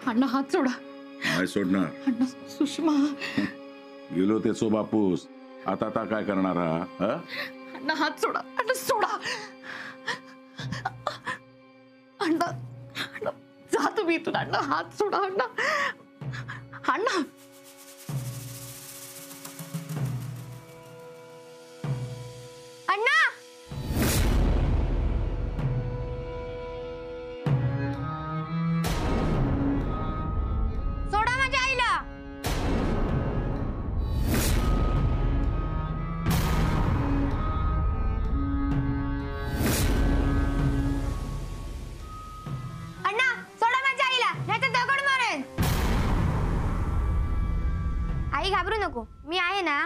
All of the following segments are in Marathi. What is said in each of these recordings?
अण्णा हात सोडा. नाही सोडणार. अण्णा सुषमा. गेलो तेचो बापूस, आता काय करणार हा? अण्णा हात सोडा. अण्णा सोडा. अण्णा अण्णा जा तुम्ही इथून. अण्णा हात सोडा. अण्णा अण्णा अण्णा सोडा माझ्या आईला. अण्णा सोडा माझ्या आईला, नाहीतर दगड मारेन. आई घाबरू नको, मी आहे ना.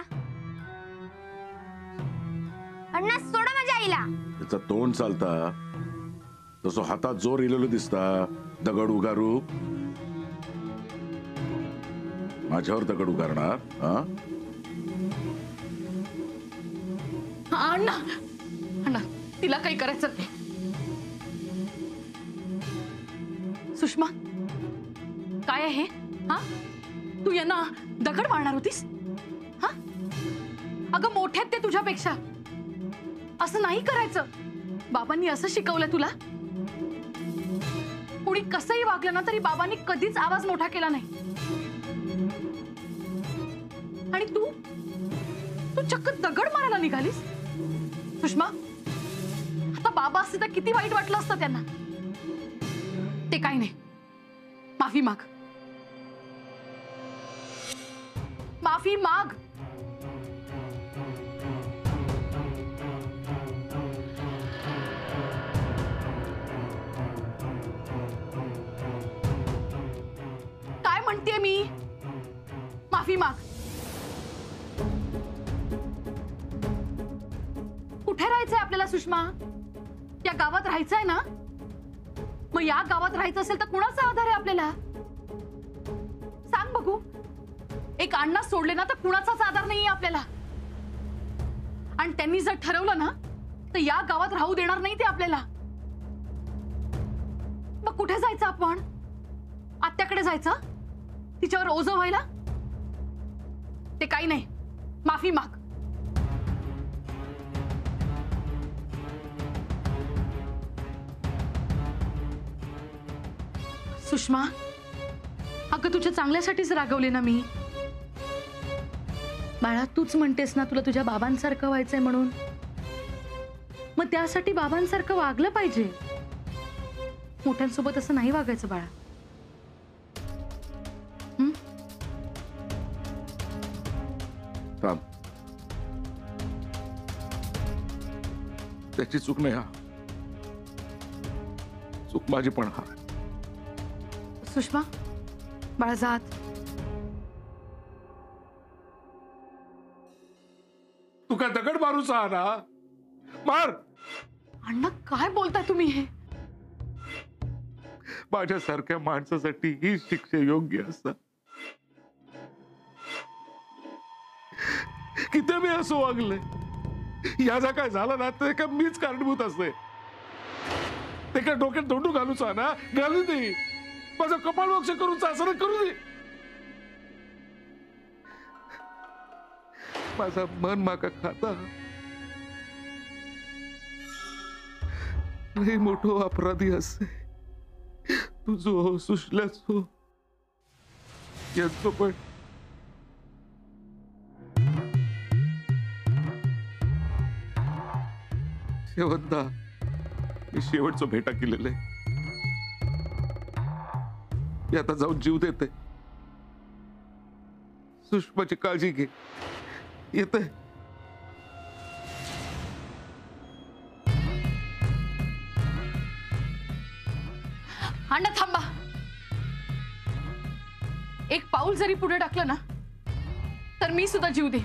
अण्णा सोडा माझ्या आईला. त्याचा तोंड चालता तसो हातात जोर इलेलो दिसता. दगड उगारू, माझ्यावर दगड उगारणार हा? अण्णा अण्णा तिला काही करायचं नाही. सुषमा काय आहे हा? तू यांना दगड मारणार होतीस हा? अगं मोठ्यात ते तुझ्यापेक्षा. असं नाही करायचं. बाबांनी असं शिकवलं तुला? कोणी कसंही वागलं ना तरी बाबांनी कधीच आवाज मोठा केला नाही. आणि तू तू चक्क दगड मारायला निघालीस. सुषमा आता बाबा असते तर किती वाईट वाटलं असतं त्यांना. ते काही नाही, माफी माग. माफी माग. काय म्हणते मी? माफी माग. कुठे राहायचंय आपल्याला सुषमा? या गावात राहायचंय ना? मग या गावात राहायचं असेल तर कुणाचा आधार आहे आपल्याला? सांग बघू. एक अण्णा सोडले ना तर कुणाचाच आधार नाहीये आपल्याला. आणि त्यांनी जर ठरवलं ना तर या गावात राहू देणार नाही ते आपल्याला. मग कुठे जायचं आपण? आत्याकडे जायचं? तिच्यावर ओझं व्हायला? ते काही नाही, माफी माग. सुषमा अगं तुझ्या चांगल्यासाठीच रागवले ना मी. बाळा तूच म्हणतेस ना तुला तुझ्या बाबांसारखं व्हायचंय म्हणून. मग त्यासाठी बाबांसारखं वागलं पाहिजे. मोठ्यांसोबत असं नाही वागायचं बाळा. थांब. त्याची चूक नाही हा, चूक माझी पण हा. सुषमा बाळा जात. तू काय दगड मारूचा हा ना? मार. अण्णा काय बोलताय तुम्ही हे? माझ्यासारख्या माणसासाठी ही शिक्षा योग्य असतात. किती मी असं वागलंय. याचा काय झालं ना ते का मीच कारणीभूत असते. ते काय डोक्यात दोंडू घालूचा ना घालू दे. माझं कपाळ मोक्ष करूचा असं करू दे. माझा मन माका खाता लई मोठो अपराधी असते. तुझो सुशल्याचो यांचो पण शेवंता मी शेवटचं भेटा केलेलं आहे. मी आता जाऊन जीव देते. सुषमाची काळजी घे. येते. अण्णा थांबा. एक पाऊल जरी पुढे टाकलं ना तर मी सुद्धा जीव दे.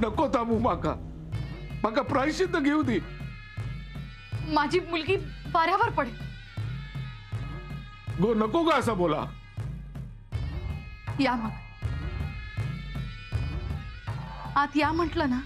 नको थांबू. माका माका प्रायश्चित्त घेऊ दे. माझी मुलगी वाऱ्यावर पडेल. गो नको का असं बोला. या मग आत या म्हटलं ना.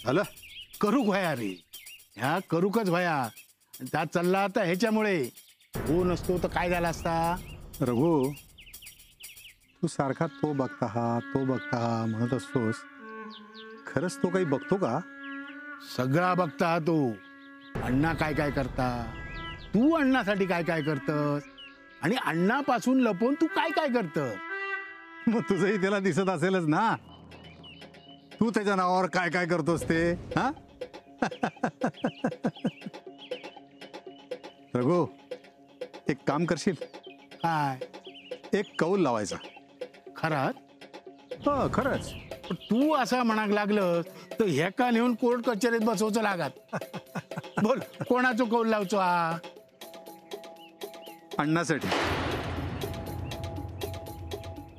झालं करूक व्हाया रे, ह्या करूकच व्हाया. त्यात चालला आता ह्याच्यामुळे. हो नसतो तर काय झाला असता. रघु, तू सारखा तो बघता हा तो बघता हा म्हणत असतोस, खरंच तो काही बघतो का? सगळा बघता हा तो. अण्णा काय काय करता, तू अण्णासाठी काय काय करतस, आणि अण्णापासून लपवून तू काय काय करतस. मग तुझंही त्याला दिसत असेलच ना, तू त्याच्या नावावर काय काय करतोस ते. हा रघु, एक काम करशील? काय एक कौल लावायचा. खरात. हो खरंच. पण तू असा म्हणाक लागलं तर ह्याका नेऊन कोर्ट कचेरीत बसवचं लागत. बोल, कोणाचं कौल लावचो हा. अण्णासाठी.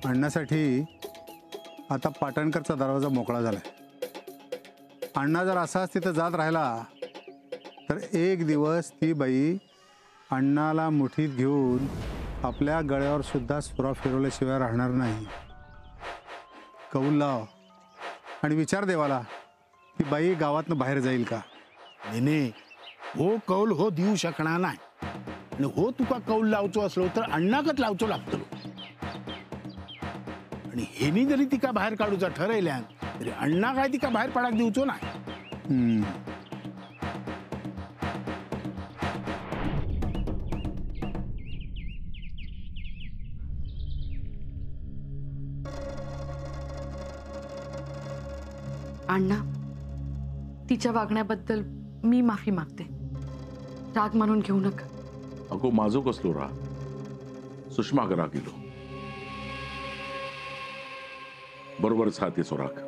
अण्णासाठी आता पाटणकरचा दरवाजा मोकळा झालाय. अण्णा जर असाच तिथं जात राहिला तर एक दिवस ती बाई अण्णाला मुठीत घेऊन आपल्या गळ्यावर सुद्धा सुरा फिरवल्याशिवाय राहणार नाही. कौल लाव आणि विचार देवाला, ती बाई गावातनं बाहेर जाईल का. नेने, हो कौल हो देऊ शकणार नाही. आणि हो तुका कौल लावचो असलो तर अण्णाकच लावचो लागतो. आणि हेनी जरी तिका बाहेर काढूचा ठरयल्यान तरी अण्णा काय तिका बाहेर पडाक देऊचो नाही. अण्णा, तिच्या वागण्याबद्दल मी माफी मागते. राग मानून घेऊ नका. अगो माझो कसलो रा, सुषमा घरा गेलो बरोबरच हा तिचो राग.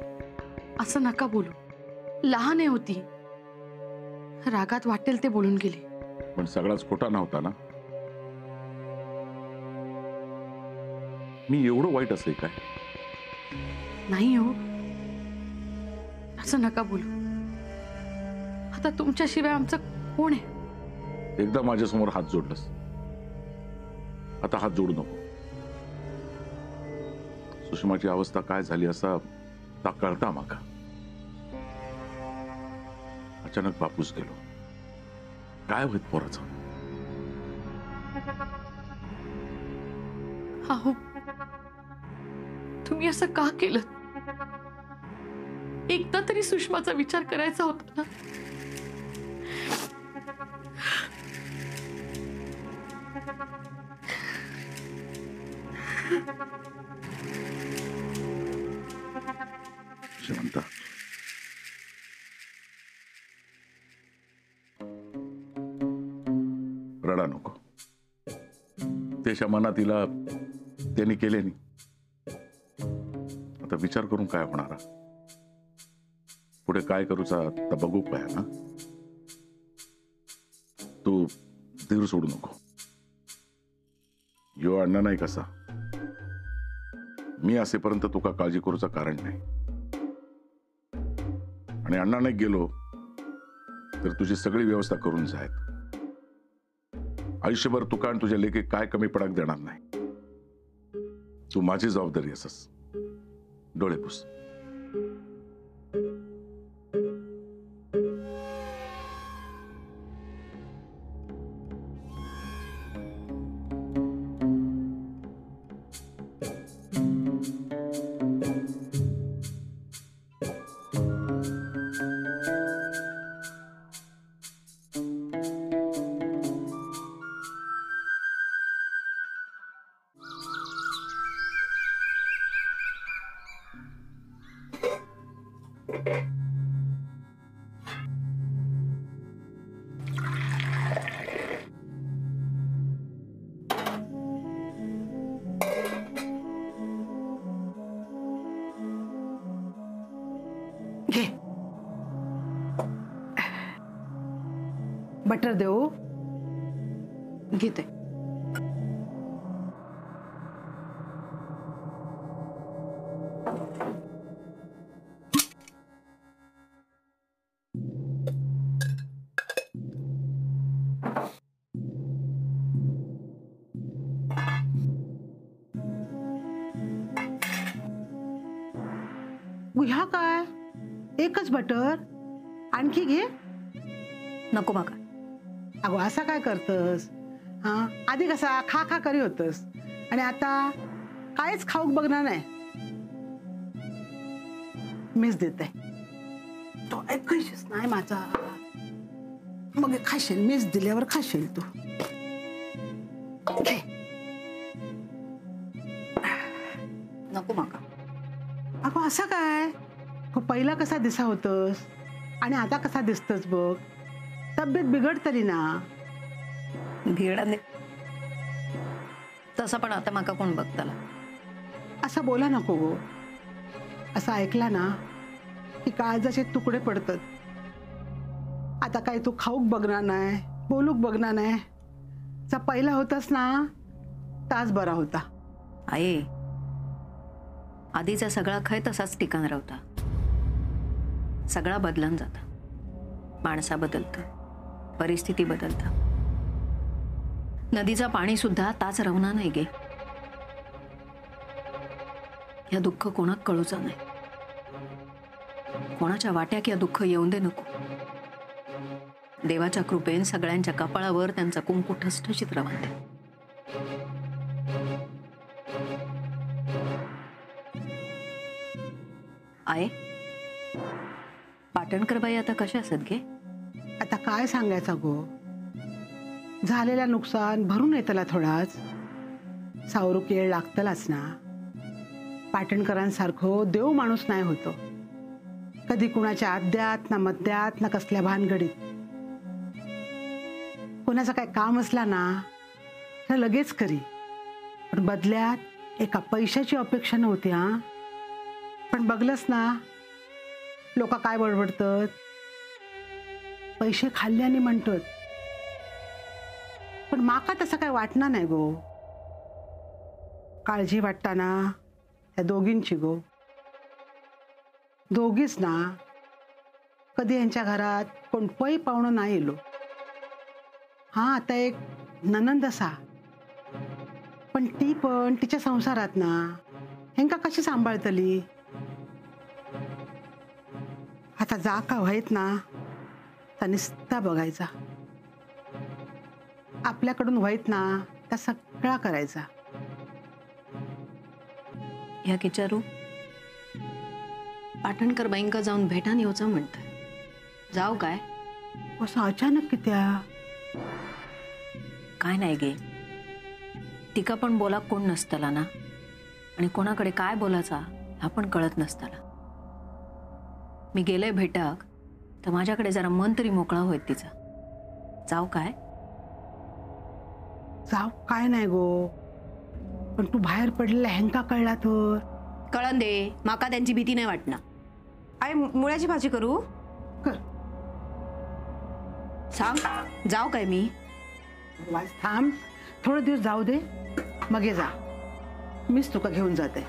असं नका बोलू. लहान आहे होती, रागात वाटेल ते बोलून गेली. पण सगळाच खोटा नव्हता ना. मी एवढं वाईट असे काय? नाही हो, असं नका बोलू. आता तुमच्याशिवाय आमचं कोण आहे. एकदा माझ्यासमोर हात जोडलंस, आता हात जोडू नको. सुषमाची अवस्था काय झाली असा ता कळता माका. अचानक बापूस गेलो, काय होत पोराचं. अहो, तुम्ही असं का केलं. एकदा तरी सुषमाचा विचार करायचा होता ना. शांता, रडा नको. त्याच्या मनात तिला त्यांनी केले नाही. आता विचार करून काय होणार. पुढे काय करूचा तर बघू काय ना. तू धीर सोडू नको. यो अण्णा नाही कसा, मी असेपर्यंत तुका काळजी करूचा कारण नाही. आणि अण्णा नाही गेलो तर तुझी सगळी व्यवस्था करून जायत. आयुष्यभर तुका आणि तुझ्या लेखी काय कमी पडाक देणार नाही. तू माझी जबाबदारी असस. डोळे पुस. घे बटर देऊ. घेते. ह्या काय एकच बटर आणखी घे. नको माका. अगो असा काय करतस? हा, आधी कसा खा खा करी होतस आणि आता कायच खाऊक बघणार नाही. मीच देते. तो ऐकशीस नाही माझा. मग खाशील, मीच दिल्यावर खाशील तू. घे. नको माका. अगो असा काय? हो, पहिला कसा दिसा होतस आणि आता कसा दिसतस बघ. तब्येत बिघड तरी ना. भिडा तसं पण आता माका कोण बघताला. असं बोला नको गो. असं ऐकला ना की काळजाचे तुकडे पडतात. आता काय तू खाऊक बघणार नाही, बोलूक बघणार नाही. जर पहिला होतास ना तास बरा होता. आई, आधीचा सगळा खय तसाच ठिकाण राहता. सगळा बदलून जाता. माणसा बदलतं, परिस्थिती बदलतं. नदीचा पाणी सुद्धा ताच रवणार नाही गे. या दुःख कोणाक कळूचा नाही. कोणाच्या वाट्याक या दुःख येऊन दे नको. देवाच्या कृपेन सगळ्यांच्या कपाळावर त्यांचा कुंकू ठसठशीत राहून दे. आहे पाटणकर बाई आता कशा असत गे? आता काय सांगायचं गो. झालेला नुकसान भरून येतला थोडाच. सावरूक येळ लागतलाच ना. पाटणकरांसारखं देव माणूस नाही होतो. कधी कुणाच्या आद्यात ना मध्यात ना कसल्या भानगडीत. कोणाचं काय काम असला ना तर लगेच करी. पण बदल्यात एका पैशाची अपेक्षा नव्हती. हा, पण बघलंस ना लोक काय बडबडतात. पैसे खाल्ल्याने म्हणतात. पण माका तसं काय वाटणार नाही गो. काळजी वाटताना त्या दोघींची गो. दोघीच ना. कधी यांच्या घरात कोण पै पाहुणं नाही येलो. हा, आता एक ननंद असा, पण ती पण तिच्या संसारात ना हेंका कशी सांभाळतली. आता जा का व्हायत ना तर नुसता बघायचा. आपल्याकडून व्हायत ना त्या सगळा करायचा. ह्या किचारू पाटणकर बाईंका जाऊन भेटान येऊचा म्हणतात. जाऊ काय? असं अचानक कित्या? काय नाही गे. तिका पण बोला कोण नसतला ना. आणि कोणाकडे काय बोलायचा हा पण कळत नसतला. मी गेले भेटाक तर माझ्याकडे जरा मन तरी मोकळा होईत तिचा. जाऊ काय? जाऊ काय नाही गो. पण तू बाहेर पडलेला हेंका कळला तर? कळण दे. माका त्यांची भीती नाही वाटणार. आई मुळ्याची भाजी करू? कर. सांग जाऊ काय मी? वाज थांब. थोडे दिवस जाऊ दे मग ये जा. मीच तुका घेऊन जाते.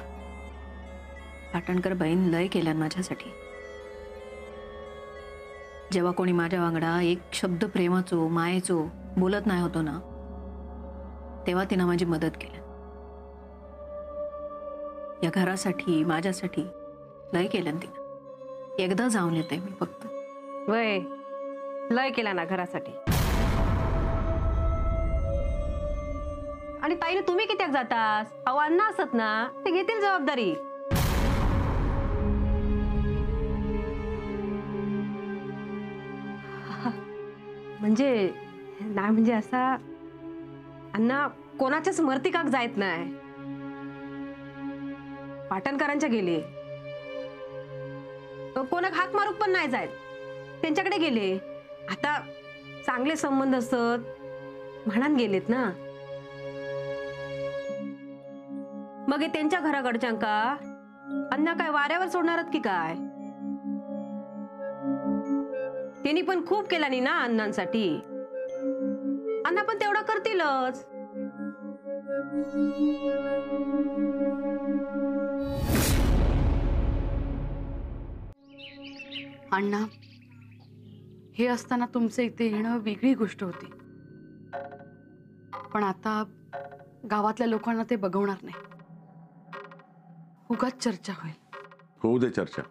पाटणकर बहीण लय केल्यान माझ्यासाठी. जेव्हा कोणी माझ्या वांगडा एक शब्द प्रेमाचो मायेचो बोलत नाही होतो ना तेव्हा तिनं माझी मदत केली. या घरासाठी माझ्यासाठी लय केलं तिनं. एकदा जाऊन येते मी फक्त. वय लय केला ना घरासाठी. आणि ताईने तुम्ही कित्याक जातास? अहो अण्णा असत ना ते घेतील जबाबदारी. म्हणजे नाही म्हणजे असा अण्णा कोणाच्याच मर्तिकाक जायत नाही. पाटणकरांच्या गेले. कोणाक हाक मारूक पण नाही जायत. त्यांच्याकडे गेले. आता चांगले संबंध असत म्हणान गेलेत ना. मग त्यांच्या घराकडच्यांका अण्णा काय वाऱ्यावर सोडणारत की काय? त्यांनी पण खूप केला नी ना अण्णांसाठी. अण्णा पण तेवढं करतीलच. अण्णा, हे असताना तुमचं इथे येणं वेगळी गोष्ट होती, पण आता गावातल्या लोकांना ते बघवणार नाही. उगाच चर्चा होईल. होऊ दे चर्चा.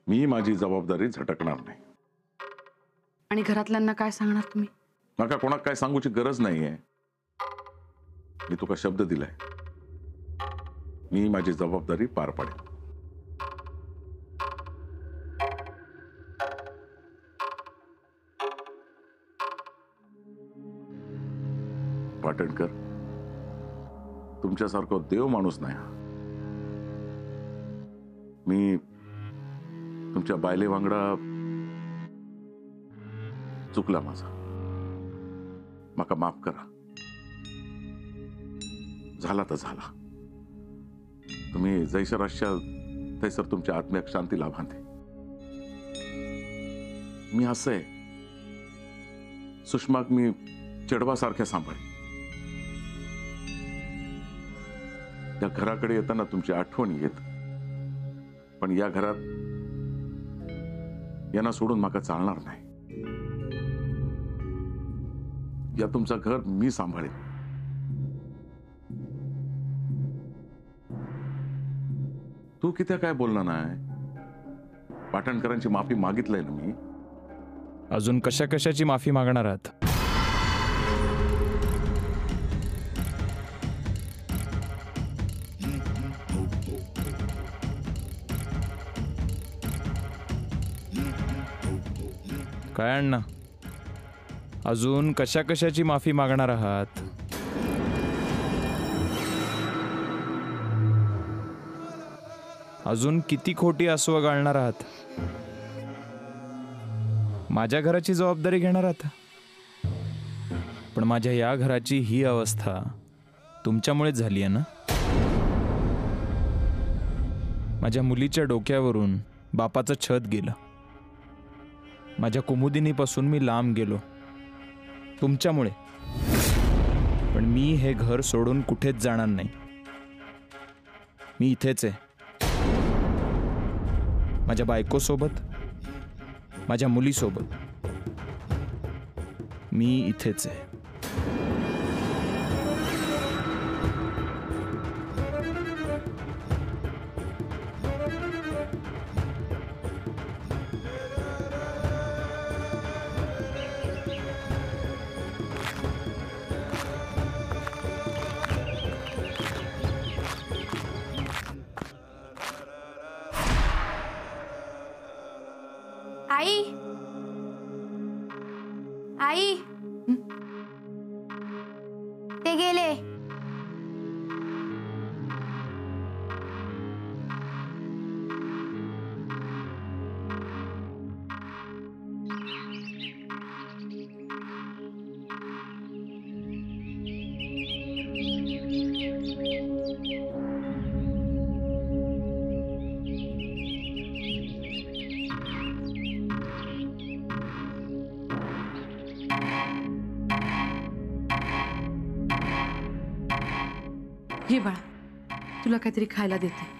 मी माझी जबाबदारी झटकणार नाही. आणि घरातल्यांना काय सांगणार तुम्ही? नका कोणाक काय सांगूची गरज नाहीये. मी तुका शब्द दिलाय, मी माझी जबाबदारी पार पाडेन. पाटणकर तुमच्यासारखा देव माणूस नाही. मी तुमच्या बायले वांगडा चुकला माझा. माका माफ करा. झाला तर झाला. तुम्ही जैसर असशाल तैसर तुमच्या आत्म्याक शांती लाभांते. मी असं आहे, सुषमाक मी चढवासारख्या सांभाळे. या घराकडे येताना तुमची आठवण येत, पण या घरात यांना सोडून माका चालणार नाही. या तुमचं घर मी सांभाळेन. तू किती काय बोलला नाही? पाटणकरांची माफी मागितलंय ना मी. अजून कशा कशाची माफी मागणार आहात? काय अण्णा, अजून कशा कशाची माफी मागणार आहात? अजून किती खोटी आसवं गाळणार आहात? माझ्या घराची जबाबदारी घेणार आहात, पण माझ्या या घराची ही अवस्था तुमच्यामुळेच झाली आहे ना. माझ्या मुलीच्या डोक्यावरून बापाचं छत गेलं. माझ्या कुमुदिनीपासून मी लांब गेलो तुमच्यामुळे. पण मी हे घर सोडून कुठेच जाणार नाही. मी इथेच आहे, माझ्या बायकोसोबत, माझ्या मुलीसोबत. मी इथेच आहे. आई, आई, ते गेले. ये बाळा, तुला काहीतरी खायला देते.